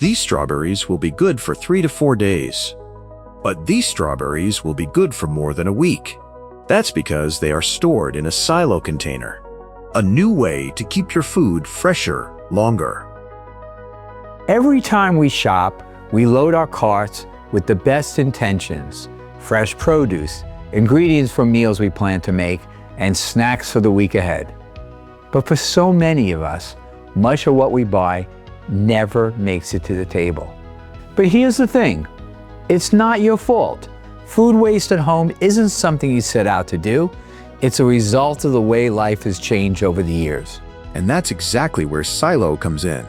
These strawberries will be good for 3 to 4 days. But these strawberries will be good for more than a week. That's because they are stored in a silo container, a new way to keep your food fresher longer. Every time we shop, we load our carts with the best intentions: fresh produce, ingredients for meals we plan to make, and snacks for the week ahead. But for so many of us, much of what we buy never makes it to the table. But here's the thing, it's not your fault. Food waste at home isn't something you set out to do. It's a result of the way life has changed over the years. And that's exactly where Silo comes in.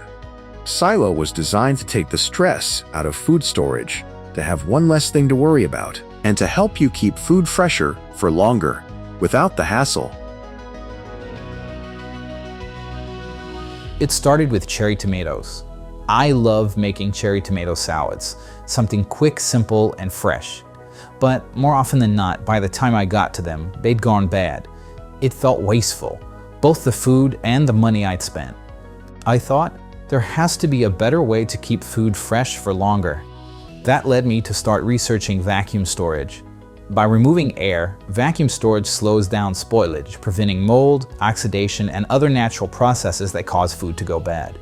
Silo was designed to take the stress out of food storage, to have one less thing to worry about, and to help you keep food fresher for longer, without the hassle. It started with cherry tomatoes. I love making cherry tomato salads, something quick, simple, and fresh. But more often than not, by the time I got to them, they'd gone bad. It felt wasteful, both the food and the money I'd spent. I thought, there has to be a better way to keep food fresh for longer. That led me to start researching vacuum storage. By removing air, vacuum storage slows down spoilage, preventing mold, oxidation, and other natural processes that cause food to go bad.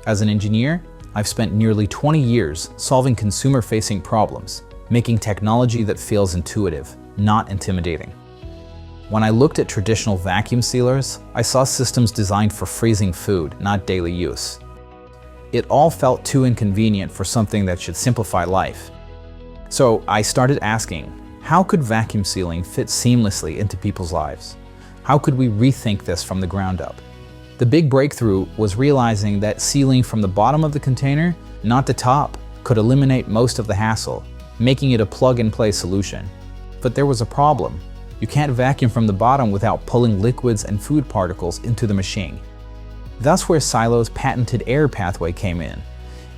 As an engineer, I've spent nearly 20 years solving consumer-facing problems, making technology that feels intuitive, not intimidating. When I looked at traditional vacuum sealers, I saw systems designed for freezing food, not daily use. It all felt too inconvenient for something that should simplify life. So I started asking, how could vacuum sealing fit seamlessly into people's lives? How could we rethink this from the ground up? The big breakthrough was realizing that sealing from the bottom of the container, not the top, could eliminate most of the hassle, making it a plug-and-play solution. But there was a problem. You can't vacuum from the bottom without pulling liquids and food particles into the machine. That's where Silo's patented air pathway came in.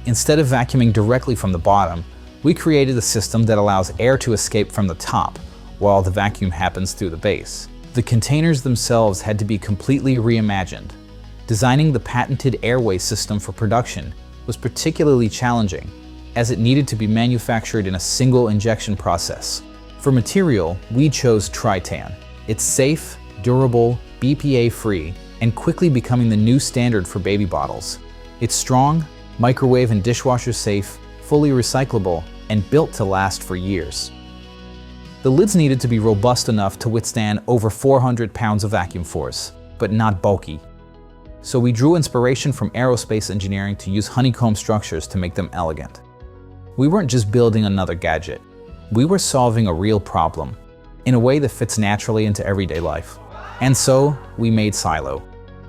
Instead of vacuuming directly from the bottom, we created a system that allows air to escape from the top, while the vacuum happens through the base. The containers themselves had to be completely reimagined. Designing the patented airway system for production was particularly challenging, as it needed to be manufactured in a single injection process. For material, we chose Tritan. It's safe, durable, BPA-free, and quickly becoming the new standard for baby bottles. It's strong, microwave and dishwasher safe, fully recyclable, and built to last for years. The lids needed to be robust enough to withstand over 400 pounds of vacuum force, but not bulky. So we drew inspiration from aerospace engineering to use honeycomb structures to make them elegant. We weren't just building another gadget. We were solving a real problem, in a way that fits naturally into everyday life. And so we made Silo,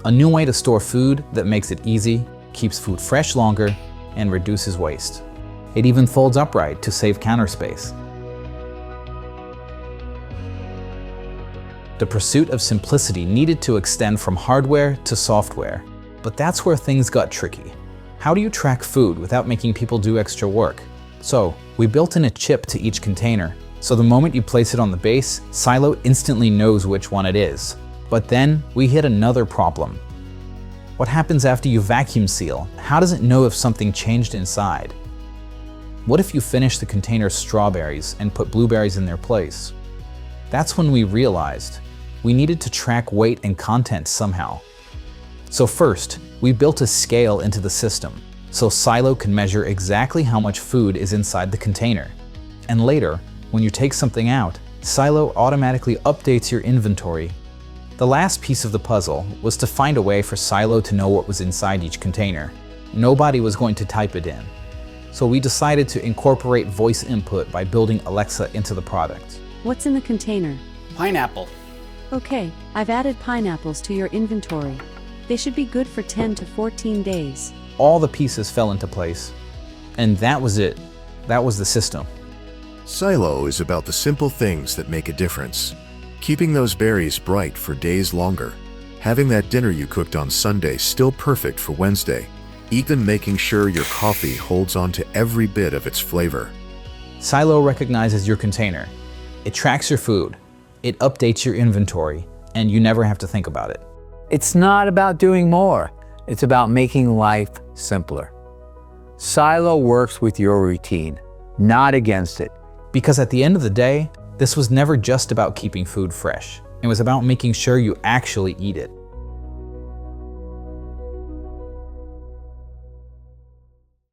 a new way to store food that makes it easy, keeps food fresh longer, and reduces waste. It even folds upright to save counter space. The pursuit of simplicity needed to extend from hardware to software. But that's where things got tricky. How do you track food without making people do extra work? So we built in a chip to each container, so the moment you place it on the base, Silo instantly knows which one it is. But then we hit another problem. What happens after you vacuum seal? How does it know if something changed inside? What if you finish the container strawberries and put blueberries in their place? That's when we realized we needed to track weight and content somehow. So first, we built a scale into the system, so Silo can measure exactly how much food is inside the container. And later, when you take something out, Silo automatically updates your inventory. The last piece of the puzzle was to find a way for Silo to know what was inside each container. Nobody was going to type it in. So we decided to incorporate voice input by building Alexa into the product. What's in the container? Pineapple. Okay, I've added pineapples to your inventory. They should be good for 10 to 14 days. All the pieces fell into place. And that was it. That was the system. Silo is about the simple things that make a difference. Keeping those berries bright for days longer. Having that dinner you cooked on Sunday still perfect for Wednesday. Even making sure your coffee holds on to every bit of its flavor. Silo recognizes your container. It tracks your food. It updates your inventory, and you never have to think about it. It's not about doing more. It's about making life simpler. Silo works with your routine, not against it. Because at the end of the day, this was never just about keeping food fresh. It was about making sure you actually eat it.